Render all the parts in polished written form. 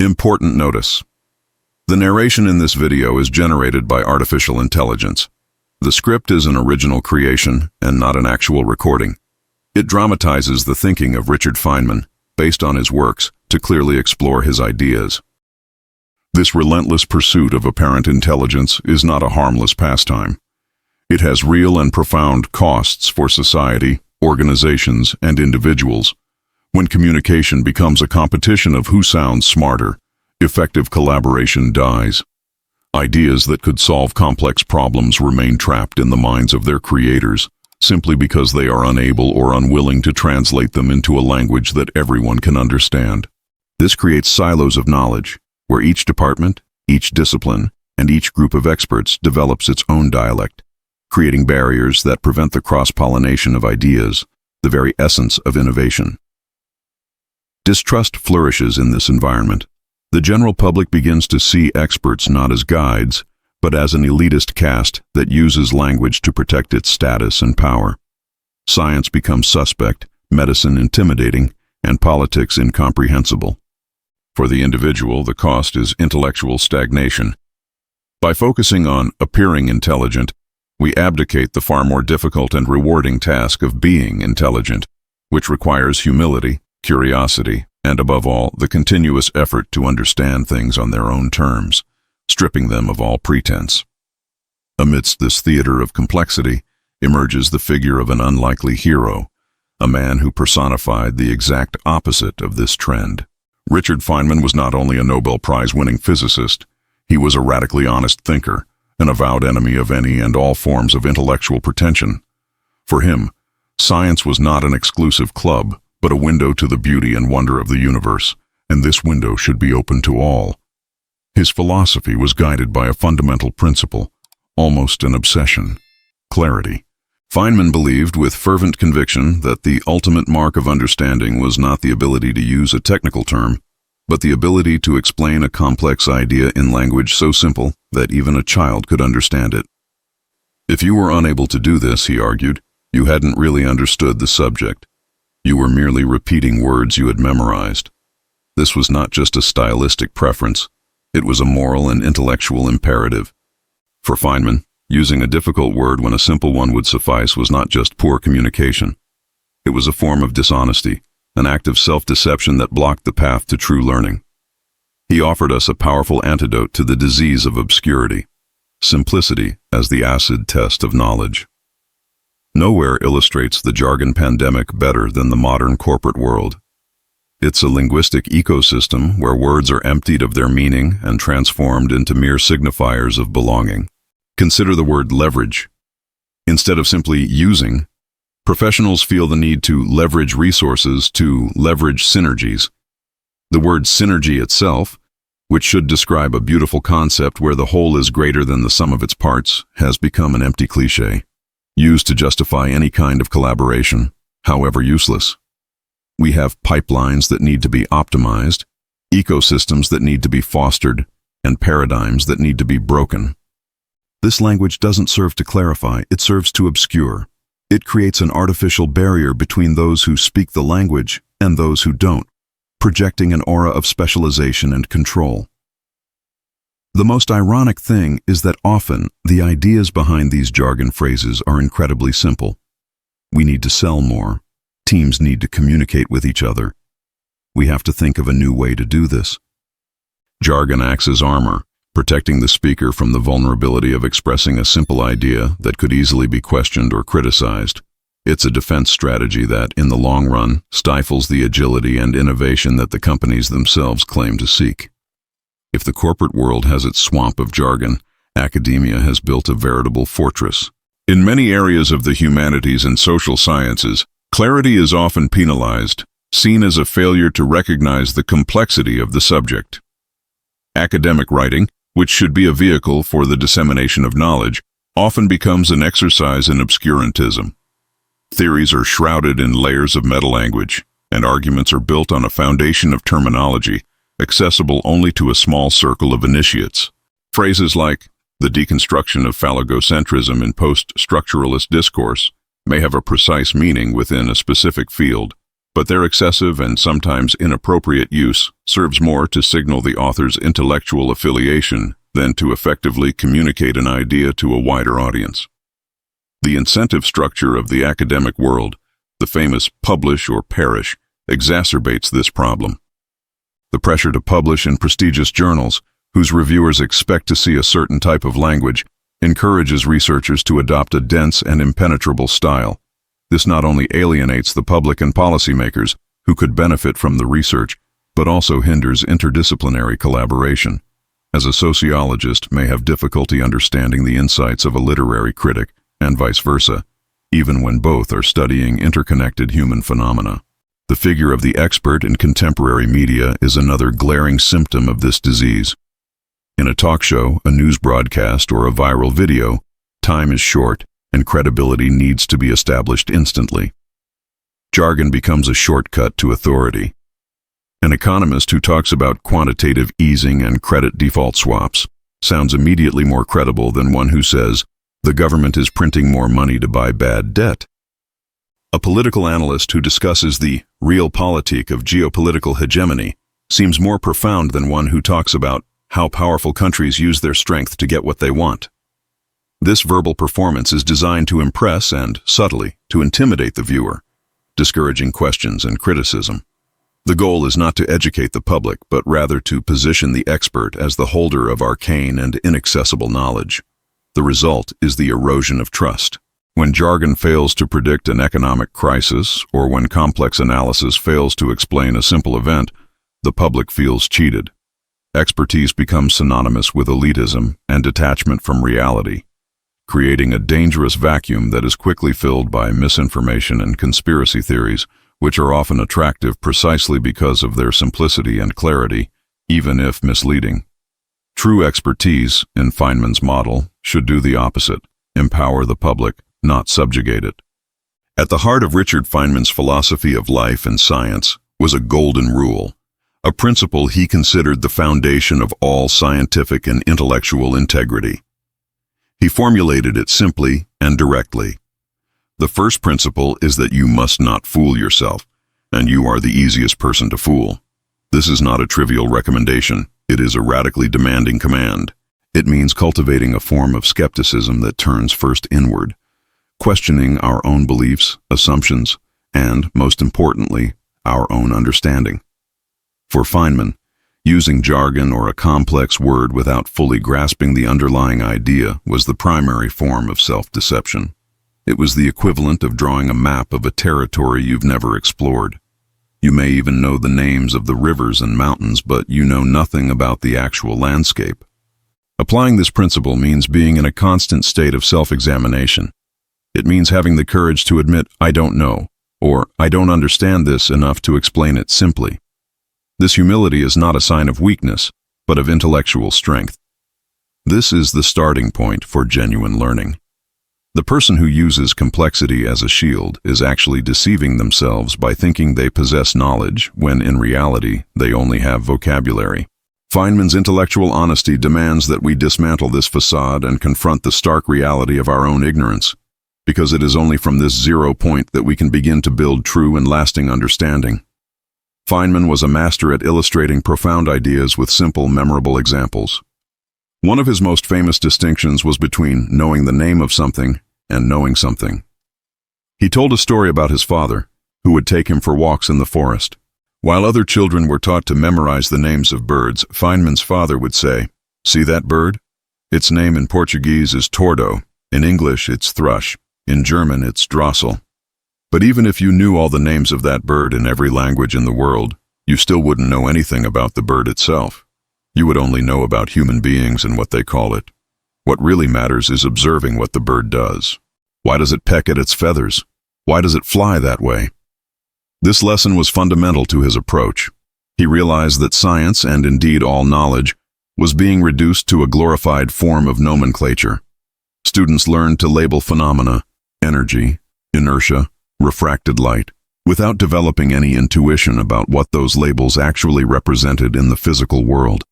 Important notice. The narration in this video is generated by artificial intelligence. The script is an original creation and not an actual recording. It dramatizes the thinking of Richard Feynman, based on his works, to clearly explore his ideas. This relentless pursuit of apparent intelligence is not a harmless pastime. It has real and profound costs for society, organizations, and individuals. When communication becomes a competition of who sounds smarter, effective collaboration dies. Ideas that could solve complex problems remain trapped in the minds of their creators, simply because they are unable or unwilling to translate them into a language that everyone can understand. This creates silos of knowledge, where each department, each discipline, and each group of experts develops its own dialect, creating barriers that prevent the cross-pollination of ideas, the very essence of innovation. Distrust flourishes in this environment. The general public begins to see experts not as guides, but as an elitist caste that uses language to protect its status and power. Science becomes suspect, medicine intimidating, and politics incomprehensible. For the individual, the cost is intellectual stagnation. By focusing on appearing intelligent, we abdicate the far more difficult and rewarding task of being intelligent, which requires humility, curiosity, and above all, the continuous effort to understand things on their own terms, stripping them of all pretense. Amidst this theater of complexity emerges the figure of an unlikely hero, a man who personified the exact opposite of this trend. Richard Feynman was not only a Nobel Prize-winning physicist, he was a radically honest thinker, an avowed enemy of any and all forms of intellectual pretension. For him, science was not an exclusive club, but a window to the beauty and wonder of the universe, and this window should be open to all. His philosophy was guided by a fundamental principle, almost an obsession: clarity. Feynman believed with fervent conviction that the ultimate mark of understanding was not the ability to use a technical term, but the ability to explain a complex idea in language so simple that even a child could understand it. If you were unable to do this, he argued, you hadn't really understood the subject. You were merely repeating words you had memorized. This was not just a stylistic preference, it was a moral and intellectual imperative. For Feynman, using a difficult word when a simple one would suffice was not just poor communication. It was a form of dishonesty, an act of self-deception that blocked the path to true learning. He offered us a powerful antidote to the disease of obscurity: simplicity as the acid test of knowledge. Nowhere illustrates the jargon pandemic better than the modern corporate world. It's a linguistic ecosystem where words are emptied of their meaning and transformed into mere signifiers of belonging. Consider the word leverage. Instead of simply using, professionals feel the need to leverage resources, to leverage synergies. The word synergy itself, which should describe a beautiful concept where the whole is greater than the sum of its parts, has become an empty cliché, used to justify any kind of collaboration, however useless. We have pipelines that need to be optimized, ecosystems that need to be fostered, and paradigms that need to be broken. This language doesn't serve to clarify, it serves to obscure. It creates an artificial barrier between those who speak the language and those who don't, projecting an aura of specialization and control. The most ironic thing is that often the ideas behind these jargon phrases are incredibly simple. We need to sell more. Teams need to communicate with each other. We have to think of a new way to do this. Jargon acts as armor, protecting the speaker from the vulnerability of expressing a simple idea that could easily be questioned or criticized. It's a defense strategy that, in the long run, stifles the agility and innovation that the companies themselves claim to seek. If the corporate world has its swamp of jargon, academia has built a veritable fortress. In many areas of the humanities and social sciences, clarity is often penalized, seen as a failure to recognize the complexity of the subject. Academic writing, which should be a vehicle for the dissemination of knowledge, often becomes an exercise in obscurantism. Theories are shrouded in layers of meta-language, and arguments are built on a foundation of terminology, accessible only to a small circle of initiates. Phrases like the deconstruction of phallogocentrism in post-structuralist discourse may have a precise meaning within a specific field, but their excessive and sometimes inappropriate use serves more to signal the author's intellectual affiliation than to effectively communicate an idea to a wider audience. The incentive structure of the academic world, the famous publish or perish, exacerbates this problem. The pressure to publish in prestigious journals, whose reviewers expect to see a certain type of language, encourages researchers to adopt a dense and impenetrable style. This not only alienates the public and policymakers who could benefit from the research, but also hinders interdisciplinary collaboration, as a sociologist may have difficulty understanding the insights of a literary critic, and vice versa, even when both are studying interconnected human phenomena. The figure of the expert in contemporary media is another glaring symptom of this disease. In a talk show, a news broadcast, or a viral video, time is short, and credibility needs to be established instantly. Jargon becomes a shortcut to authority. An economist who talks about quantitative easing and credit default swaps sounds immediately more credible than one who says, the government is printing more money to buy bad debt. A political analyst who discusses the realpolitik of geopolitical hegemony seems more profound than one who talks about how powerful countries use their strength to get what they want. This verbal performance is designed to impress and, subtly, to intimidate the viewer, discouraging questions and criticism. The goal is not to educate the public, but rather to position the expert as the holder of arcane and inaccessible knowledge. The result is the erosion of trust. When jargon fails to predict an economic crisis, or when complex analysis fails to explain a simple event, the public feels cheated. Expertise becomes synonymous with elitism and detachment from reality, creating a dangerous vacuum that is quickly filled by misinformation and conspiracy theories, which are often attractive precisely because of their simplicity and clarity, even if misleading. True expertise, in Feynman's model, should do the opposite, empower the public, not subjugate it. At the heart of Richard Feynman's philosophy of life and science was a golden rule, a principle he considered the foundation of all scientific and intellectual integrity. He formulated it simply and directly. The first principle is that you must not fool yourself, and you are the easiest person to fool. This is not a trivial recommendation. It is a radically demanding command. It means cultivating a form of skepticism that turns first inward, questioning our own beliefs, assumptions, and, most importantly, our own understanding. For Feynman, using jargon or a complex word without fully grasping the underlying idea was the primary form of self-deception. It was the equivalent of drawing a map of a territory you've never explored. You may even know the names of the rivers and mountains, but you know nothing about the actual landscape. Applying this principle means being in a constant state of self-examination. It means having the courage to admit, I don't know, or I don't understand this enough to explain it simply. This humility is not a sign of weakness, but of intellectual strength. This is the starting point for genuine learning. The person who uses complexity as a shield is actually deceiving themselves by thinking they possess knowledge when in reality they only have vocabulary. Feynman's intellectual honesty demands that we dismantle this facade and confront the stark reality of our own ignorance, because it is only from this 0 point that we can begin to build true and lasting understanding. Feynman was a master at illustrating profound ideas with simple, memorable examples. One of his most famous distinctions was between knowing the name of something and knowing something. He told a story about his father, who would take him for walks in the forest. While other children were taught to memorize the names of birds, Feynman's father would say, "See that bird? Its name in Portuguese is tordo, in English it's thrush, in German it's drossel. But even if you knew all the names of that bird in every language in the world, you still wouldn't know anything about the bird itself. You would only know about human beings and what they call it. What really matters is observing what the bird does. Why does it peck at its feathers? Why does it fly that way?" This lesson was fundamental to his approach. He realized that science, and indeed all knowledge, was being reduced to a glorified form of nomenclature. Students learned to label phenomena, energy, inertia, refracted light, without developing any intuition about what those labels actually represented in the physical world.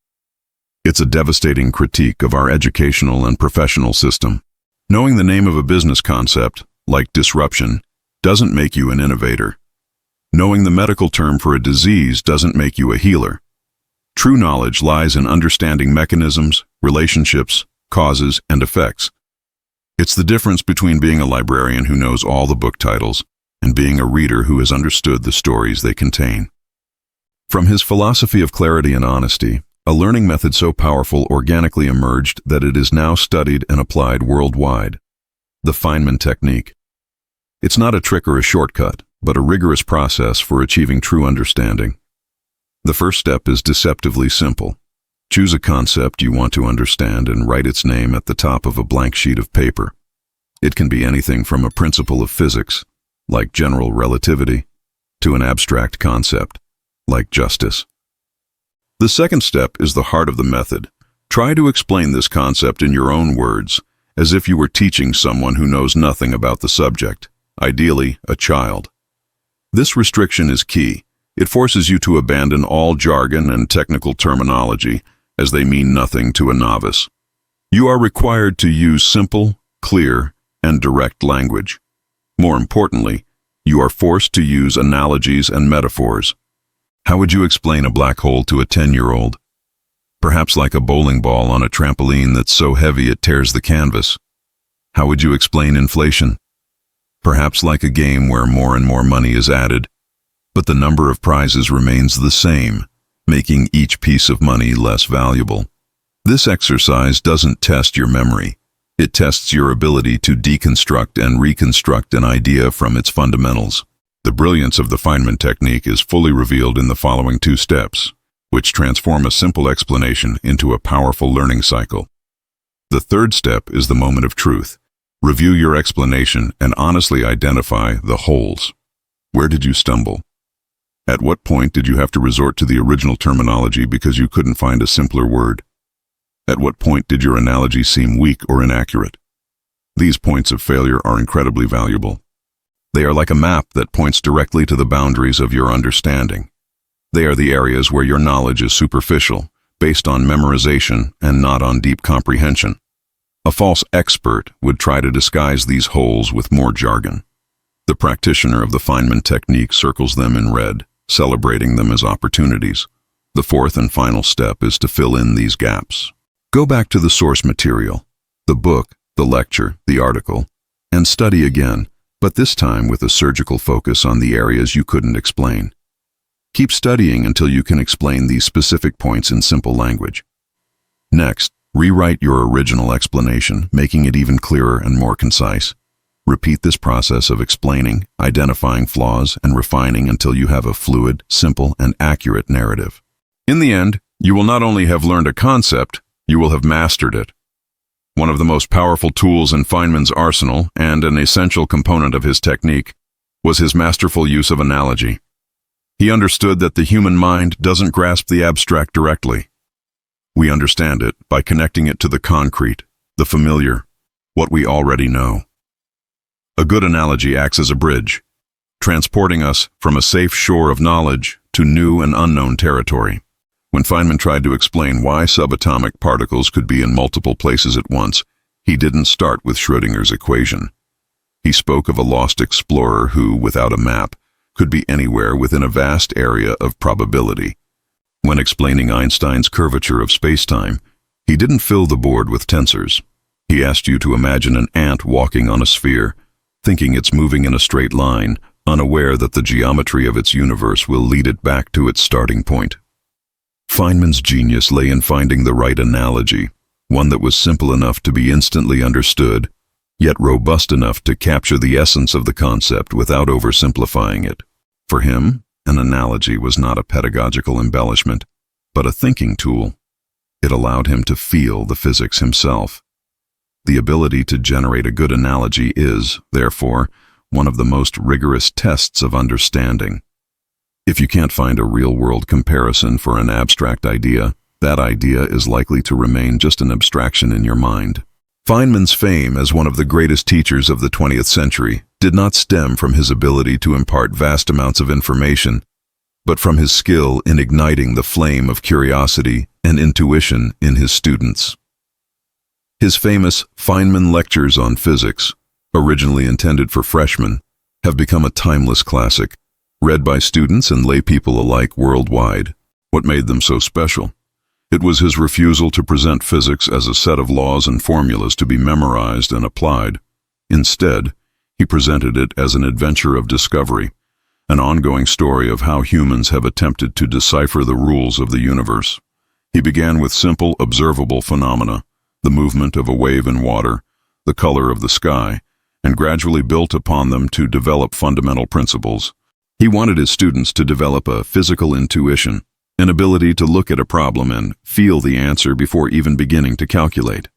It's a devastating critique of our educational and professional system. Knowing the name of a business concept, like disruption, doesn't make you an innovator. Knowing the medical term for a disease doesn't make you a healer. True knowledge lies in understanding mechanisms, relationships, causes, and effects. It's the difference between being a librarian who knows all the book titles and being a reader who has understood the stories they contain. From his philosophy of clarity and honesty, a learning method so powerful organically emerged that it is now studied and applied worldwide: the Feynman technique. It's not a trick or a shortcut, but a rigorous process for achieving true understanding. The first step is deceptively simple. Choose a concept you want to understand and write its name at the top of a blank sheet of paper. It can be anything from a principle of physics, like general relativity, to an abstract concept, like justice. The second step is the heart of the method. Try to explain this concept in your own words, as if you were teaching someone who knows nothing about the subject, ideally a child. This restriction is key. It forces you to abandon all jargon and technical terminology, as they mean nothing to a novice. You are required to use simple, clear, and direct language. More importantly, you are forced to use analogies and metaphors. How would you explain a black hole to a 10-year-old? Perhaps like a bowling ball on a trampoline that's so heavy it tears the canvas. How would you explain inflation? Perhaps like a game where more and more money is added, but the number of prizes remains the same, making each piece of money less valuable. This exercise doesn't test your memory. It tests your ability to deconstruct and reconstruct an idea from its fundamentals. The brilliance of the Feynman technique is fully revealed in the following 2 steps, which transform a simple explanation into a powerful learning cycle. The third step is the moment of truth. Review your explanation and honestly identify the holes. Where did you stumble? At what point did you have to resort to the original terminology because you couldn't find a simpler word? At what point did your analogy seem weak or inaccurate? These points of failure are incredibly valuable. They are like a map that points directly to the boundaries of your understanding. They are the areas where your knowledge is superficial, based on memorization and not on deep comprehension. A false expert would try to disguise these holes with more jargon. The practitioner of the Feynman technique circles them in red, celebrating them as opportunities. The fourth and final step is to fill in these gaps. Go back to the source material, the book, the lecture, the article, and study again, but this time with a surgical focus on the areas you couldn't explain. Keep studying until you can explain these specific points in simple language. Next, rewrite your original explanation, making it even clearer and more concise. Repeat this process of explaining, identifying flaws, and refining until you have a fluid, simple, and accurate narrative. In the end, you will not only have learned a concept, you will have mastered it. One of the most powerful tools in Feynman's arsenal, and an essential component of his technique, was his masterful use of analogy. He understood that the human mind doesn't grasp the abstract directly. We understand it by connecting it to the concrete, the familiar, what we already know. A good analogy acts as a bridge, transporting us from a safe shore of knowledge to new and unknown territory. When Feynman tried to explain why subatomic particles could be in multiple places at once, he didn't start with Schrödinger's equation. He spoke of a lost explorer who, without a map, could be anywhere within a vast area of probability. When explaining Einstein's curvature of spacetime, he didn't fill the board with tensors. He asked you to imagine an ant walking on a sphere, thinking it's moving in a straight line, unaware that the geometry of its universe will lead it back to its starting point. Feynman's genius lay in finding the right analogy, one that was simple enough to be instantly understood, yet robust enough to capture the essence of the concept without oversimplifying it. For him, an analogy was not a pedagogical embellishment, but a thinking tool. It allowed him to feel the physics himself. The ability to generate a good analogy is, therefore, one of the most rigorous tests of understanding. If you can't find a real-world comparison for an abstract idea, that idea is likely to remain just an abstraction in your mind. Feynman's fame as one of the greatest teachers of the 20th century did not stem from his ability to impart vast amounts of information, but from his skill in igniting the flame of curiosity and intuition in his students. His famous Feynman lectures on physics, originally intended for freshmen, have become a timeless classic, read by students and laypeople alike worldwide. What made them so special? It was his refusal to present physics as a set of laws and formulas to be memorized and applied. Instead, he presented it as an adventure of discovery, an ongoing story of how humans have attempted to decipher the rules of the universe. He began with simple, observable phenomena, the movement of a wave in water, the color of the sky, and gradually built upon them to develop fundamental principles. He wanted his students to develop a physical intuition, an ability to look at a problem and feel the answer before even beginning to calculate.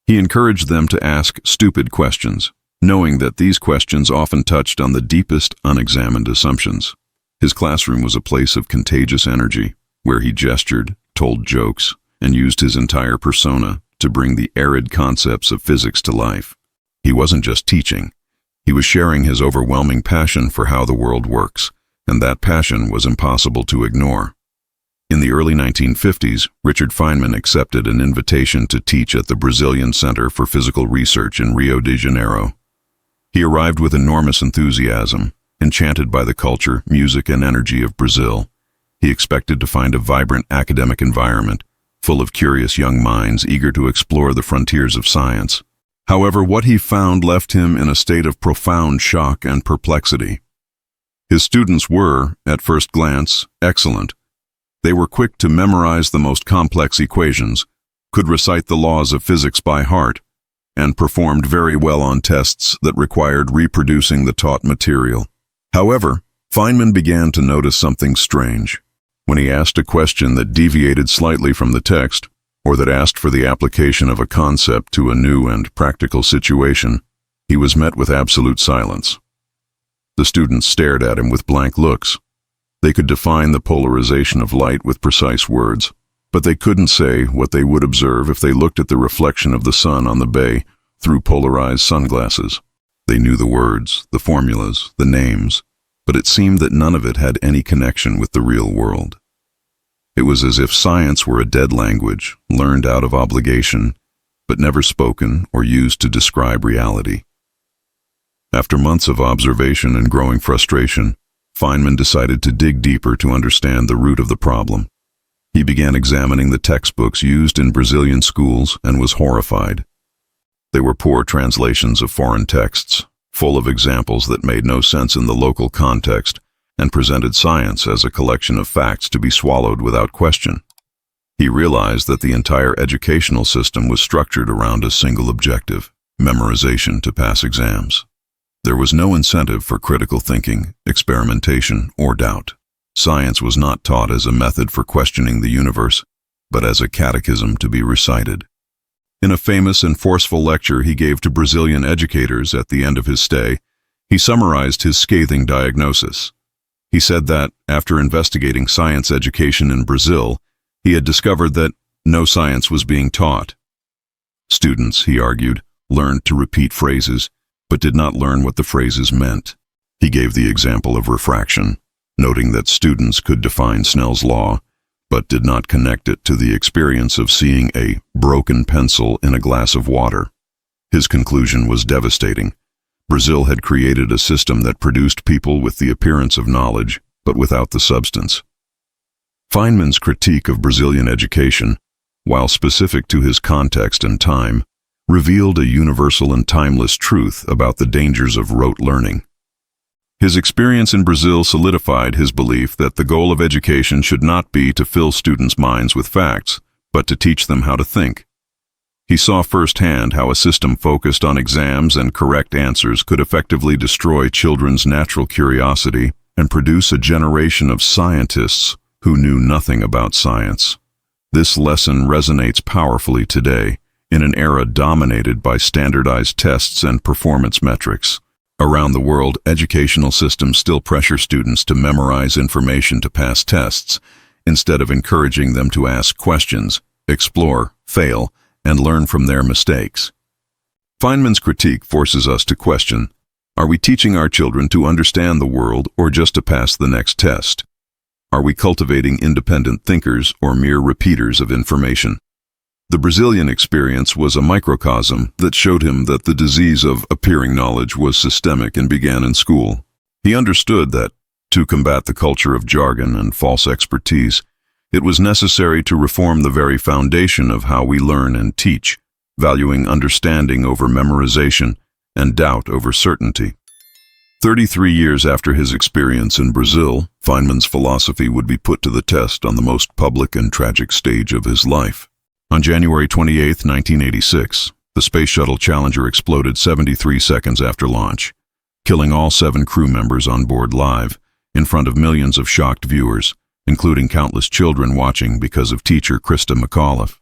He encouraged them to ask stupid questions, knowing that these questions often touched on the deepest unexamined assumptions. His classroom was a place of contagious energy, where he gestured, told jokes, and used his entire persona to bring the arid concepts of physics to life. He wasn't just teaching. He was sharing his overwhelming passion for how the world works, and that passion was impossible to ignore. In the early 1950s, Richard Feynman accepted an invitation to teach at the Brazilian Center for Physical Research in Rio de Janeiro. He arrived with enormous enthusiasm, enchanted by the culture, music, and energy of Brazil. He expected to find a vibrant academic environment, full of curious young minds eager to explore the frontiers of science. However, what he found left him in a state of profound shock and perplexity. His students were, at first glance, excellent. They were quick to memorize the most complex equations, could recite the laws of physics by heart, and performed very well on tests that required reproducing the taught material. However, Feynman began to notice something strange. When he asked a question that deviated slightly from the text, or that asked for the application of a concept to a new and practical situation, he was met with absolute silence. The students stared at him with blank looks. They could define the polarization of light with precise words, but they couldn't say what they would observe if they looked at the reflection of the sun on the bay through polarized sunglasses. They knew the words, the formulas, the names, but it seemed that none of it had any connection with the real world. It was as if science were a dead language, learned out of obligation, but never spoken or used to describe reality. After months of observation and growing frustration, Feynman decided to dig deeper to understand the root of the problem. He began examining the textbooks used in Brazilian schools and was horrified. They were poor translations of foreign texts, full of examples that made no sense in the local context, and presented science as a collection of facts to be swallowed without question. He realized that the entire educational system was structured around a single objective: memorization to pass exams. There was no incentive for critical thinking, experimentation, or doubt. Science was not taught as a method for questioning the universe, but as a catechism to be recited. In a famous and forceful lecture he gave to Brazilian educators at the end of his stay, he summarized his scathing diagnosis. He said that, after investigating science education in Brazil, he had discovered that no science was being taught. Students, he argued, learned to repeat phrases, but did not learn what the phrases meant. He gave the example of refraction, noting that students could define Snell's law, but did not connect it to the experience of seeing a broken pencil in a glass of water. His conclusion was devastating. Brazil had created a system that produced people with the appearance of knowledge, but without the substance. Feynman's critique of Brazilian education, while specific to his context and time, revealed a universal and timeless truth about the dangers of rote learning. His experience in Brazil solidified his belief that the goal of education should not be to fill students' minds with facts, but to teach them how to think. He saw firsthand how a system focused on exams and correct answers could effectively destroy children's natural curiosity and produce a generation of scientists who knew nothing about science. This lesson resonates powerfully today, in an era dominated by standardized tests and performance metrics. Around the world, educational systems still pressure students to memorize information to pass tests, instead of encouraging them to ask questions, explore, fail, and learn from their mistakes. Feynman's critique forces us to question, are we teaching our children to understand the world or just to pass the next test? Are we cultivating independent thinkers or mere repeaters of information? The Brazilian experience was a microcosm that showed him that the disease of appearing knowledge was systemic and began in school. He understood that To combat the culture of jargon and false expertise, it was necessary to reform the very foundation of how we learn and teach, valuing understanding over memorization and doubt over certainty. 33 years after his experience in Brazil, Feynman's philosophy would be put to the test on the most public and tragic stage of his life. On January 28, 1986, the Space Shuttle Challenger exploded 73 seconds after launch, killing all 7 crew members on board live, in front of millions of shocked viewers, including countless children watching because of teacher Krista McAuliffe.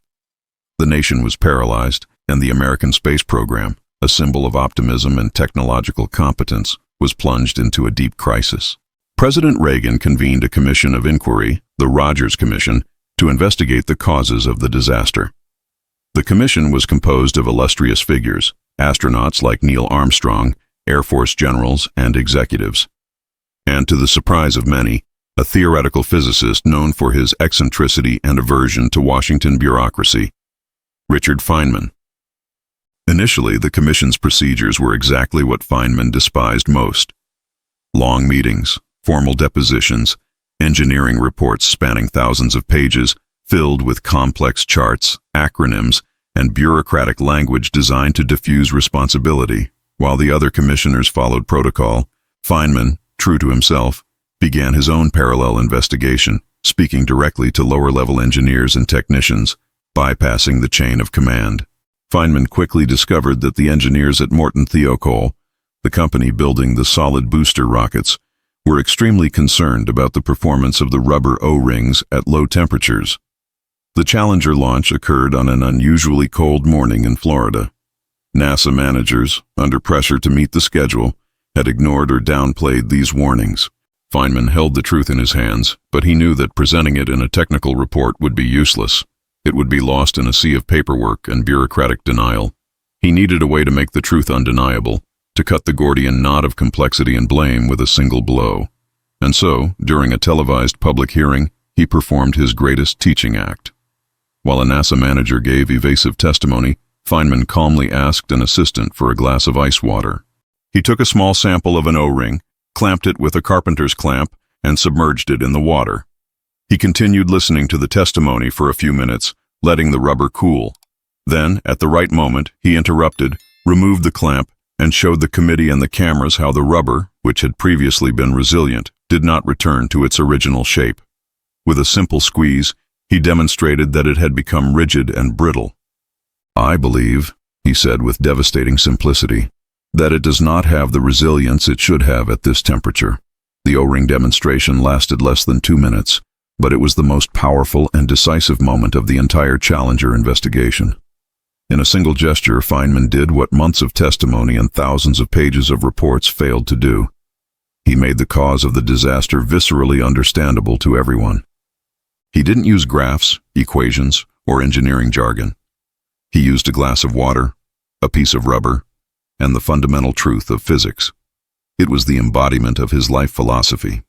The nation was paralyzed, and the American space program, a symbol of optimism and technological competence, was plunged into a deep crisis. President Reagan convened a commission of inquiry, the Rogers Commission, to investigate the causes of the disaster. The commission was composed of illustrious figures, astronauts like Neil Armstrong, Air Force generals, and executives. And to the surprise of many, a theoretical physicist known for his eccentricity and aversion to Washington bureaucracy, Richard Feynman. Initially, the commission's procedures were exactly what Feynman despised most. Long meetings, formal depositions, engineering reports spanning thousands of pages, filled with complex charts, acronyms, and bureaucratic language designed to diffuse responsibility. While the other commissioners followed protocol, Feynman, true to himself, began his own parallel investigation, speaking directly to lower-level engineers and technicians, bypassing the chain of command. Feynman quickly discovered that the engineers at Morton Thiokol, the company building the solid booster rockets, were extremely concerned about the performance of the rubber O-rings at low temperatures. The Challenger launch occurred on an unusually cold morning in Florida. NASA managers, under pressure to meet the schedule, had ignored or downplayed these warnings. Feynman held the truth in his hands, but he knew that presenting it in a technical report would be useless. It would be lost in a sea of paperwork and bureaucratic denial. He needed a way to make the truth undeniable, to cut the Gordian knot of complexity and blame with a single blow. And so, during a televised public hearing, he performed his greatest teaching act. While a NASA manager gave evasive testimony, Feynman calmly asked an assistant for a glass of ice water. He took a small sample of an O-ring, clamped it with a carpenter's clamp, and submerged it in the water. He continued listening to the testimony for a few minutes, letting the rubber cool. Then, at the right moment, he interrupted, removed the clamp, and showed the committee and the cameras how the rubber, which had previously been resilient, did not return to its original shape. With a simple squeeze, he demonstrated that it had become rigid and brittle. "I believe," he said with devastating simplicity, "that it does not have the resilience it should have at this temperature." The O-ring demonstration lasted less than 2 minutes, but it was the most powerful and decisive moment of the entire Challenger investigation. In a single gesture, Feynman did what months of testimony and thousands of pages of reports failed to do. He made the cause of the disaster viscerally understandable to everyone. He didn't use graphs, equations, or engineering jargon. He used a glass of water, a piece of rubber, and the fundamental truth of physics. It was the embodiment of his life philosophy.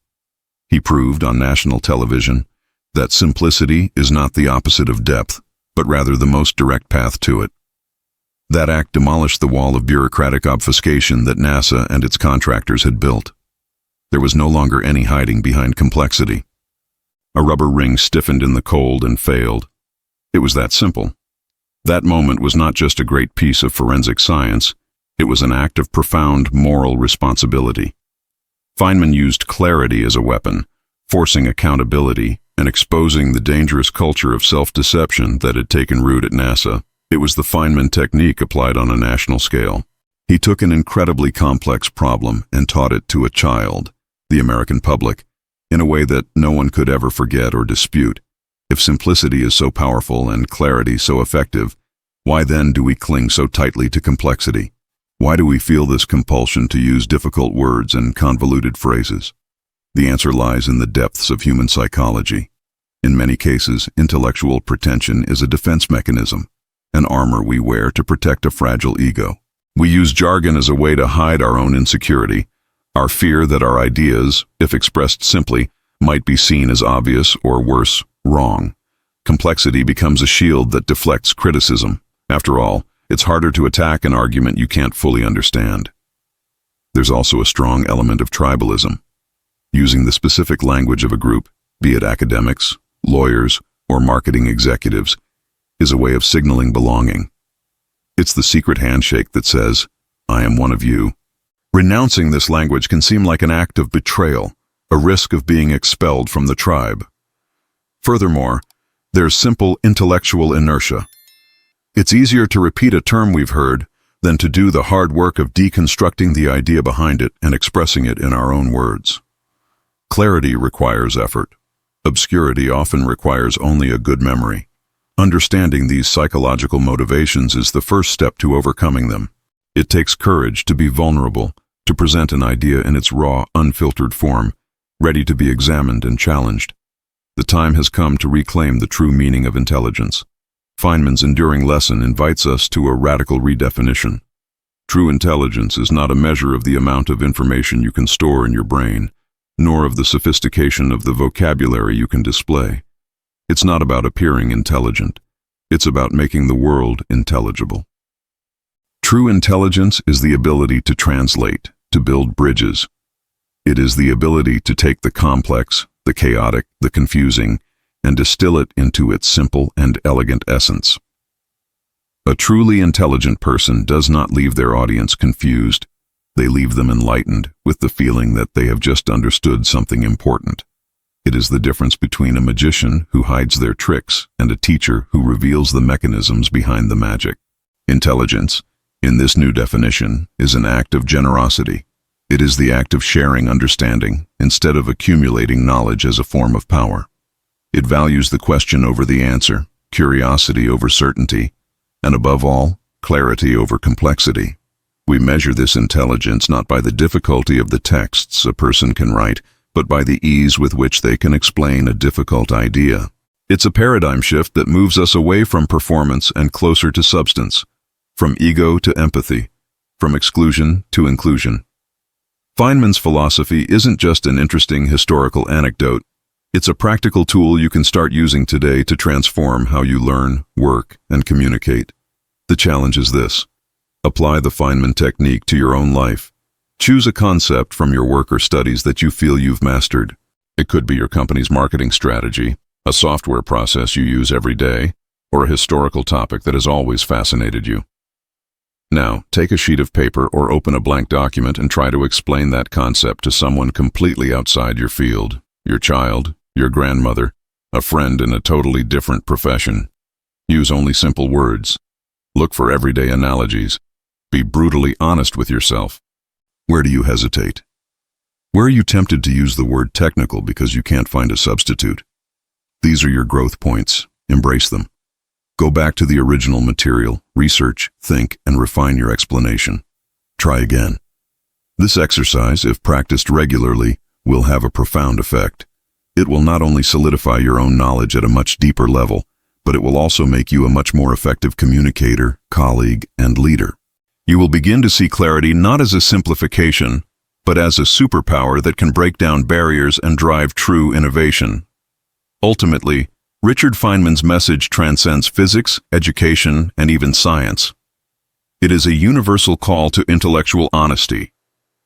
He proved on national television that simplicity is not the opposite of depth, but rather the most direct path to it. That act demolished the wall of bureaucratic obfuscation that NASA and its contractors had built. There was no longer any hiding behind complexity. A rubber ring stiffened in the cold and failed. It was that simple. That moment was not just a great piece of forensic science, it was an act of profound moral responsibility. Feynman used clarity as a weapon, forcing accountability and exposing the dangerous culture of self-deception that had taken root at NASA. It was the Feynman technique applied on a national scale. He took an incredibly complex problem and taught it to a child, the American public, in a way that no one could ever forget or dispute. If simplicity is so powerful and clarity so effective, why then do we cling so tightly to complexity? Why do we feel this compulsion to use difficult words and convoluted phrases? The answer lies in the depths of human psychology. In many cases, intellectual pretension is a defense mechanism, an armor we wear to protect a fragile ego. We use jargon as a way to hide our own insecurity, our fear that our ideas, if expressed simply, might be seen as obvious or worse, wrong. Complexity becomes a shield that deflects criticism. After all, it's harder to attack an argument you can't fully understand. There's also a strong element of tribalism. Using the specific language of a group, be it academics, lawyers, or marketing executives, is a way of signaling belonging. It's the secret handshake that says, "I am one of you." Renouncing this language can seem like an act of betrayal, a risk of being expelled from the tribe. Furthermore, there's simple intellectual inertia. It's easier to repeat a term we've heard than to do the hard work of deconstructing the idea behind it and expressing it in our own words. Clarity requires effort. Obscurity often requires only a good memory. Understanding these psychological motivations is the first step to overcoming them. It takes courage to be vulnerable, to present an idea in its raw, unfiltered form, ready to be examined and challenged. The time has come to reclaim the true meaning of intelligence. Feynman's enduring lesson invites us to a radical redefinition. True intelligence is not a measure of the amount of information you can store in your brain, nor of the sophistication of the vocabulary you can display. It's not about appearing intelligent. It's about making the world intelligible. True intelligence is the ability to translate, to build bridges. It is the ability to take the complex, the chaotic, the confusing, and distill it into its simple and elegant essence. A truly intelligent person does not leave their audience confused. They leave them enlightened with the feeling that they have just understood something important. It is the difference between a magician who hides their tricks and a teacher who reveals the mechanisms behind the magic. Intelligence, in this new definition, is an act of generosity. It is the act of sharing understanding instead of accumulating knowledge as a form of power. It values the question over the answer, curiosity over certainty, and above all, clarity over complexity. We measure this intelligence not by the difficulty of the texts a person can write, but by the ease with which they can explain a difficult idea. It's a paradigm shift that moves us away from performance and closer to substance, from ego to empathy, from exclusion to inclusion. Feynman's philosophy isn't just an interesting historical anecdote. It's a practical tool you can start using today to transform how you learn, work, and communicate. The challenge is this: apply the Feynman technique to your own life. Choose a concept from your work or studies that you feel you've mastered. It could be your company's marketing strategy, a software process you use every day, or a historical topic that has always fascinated you. Now, take a sheet of paper or open a blank document and try to explain that concept to someone completely outside your field, your child, your grandmother, a friend in a totally different profession. Use only simple words. Look for everyday analogies. Be brutally honest with yourself. Where do you hesitate? Where are you tempted to use the word technical because you can't find a substitute? These are your growth points. Embrace them. Go back to the original material, research, think, and refine your explanation. Try again. This exercise, if practiced regularly, will have a profound effect. It will not only solidify your own knowledge at a much deeper level, but it will also make you a much more effective communicator, colleague, and leader. You will begin to see clarity not as a simplification, but as a superpower that can break down barriers and drive true innovation. Ultimately, Richard Feynman's message transcends physics, education, and even science. It is a universal call to intellectual honesty.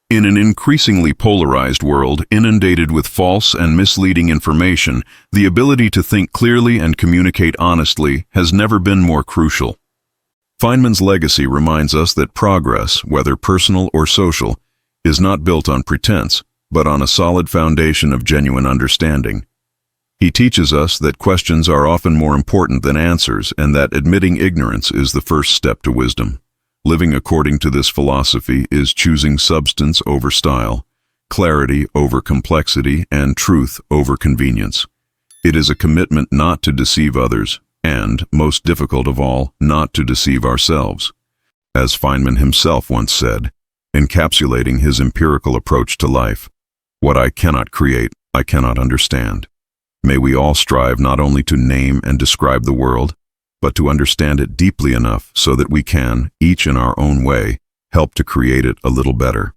In an increasingly polarized world inundated with false and misleading information, the ability to think clearly and communicate honestly has never been more crucial. Feynman's legacy reminds us that progress, whether personal or social, is not built on pretense, but on a solid foundation of genuine understanding. He teaches us that questions are often more important than answers, and that admitting ignorance is the first step to wisdom. Living according to this philosophy is choosing substance over style, clarity over complexity, and truth over convenience. It is a commitment not to deceive others, and, most difficult of all, not to deceive ourselves. As Feynman himself once said, encapsulating his empirical approach to life, "What I cannot create, I cannot understand." May we all strive not only to name and describe the world, but to understand it deeply enough so that we can, each in our own way, help to create it a little better.